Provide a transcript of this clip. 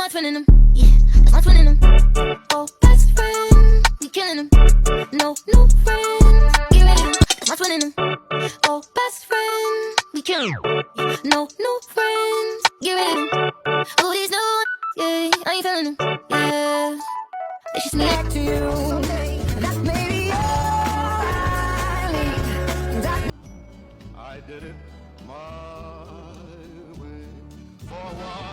my twin in them. Yeah, that's my twin in them. Oh, best friend, we killing them. No new friends, get rid of them. That's my twin in them. Oh, best friend, we killing them. No new friends, get rid of them. Oh, these new ones, yeah, I ain't feeling them. Yeah, it's just me. Back to you. That may be all I need. I did it my way for a while.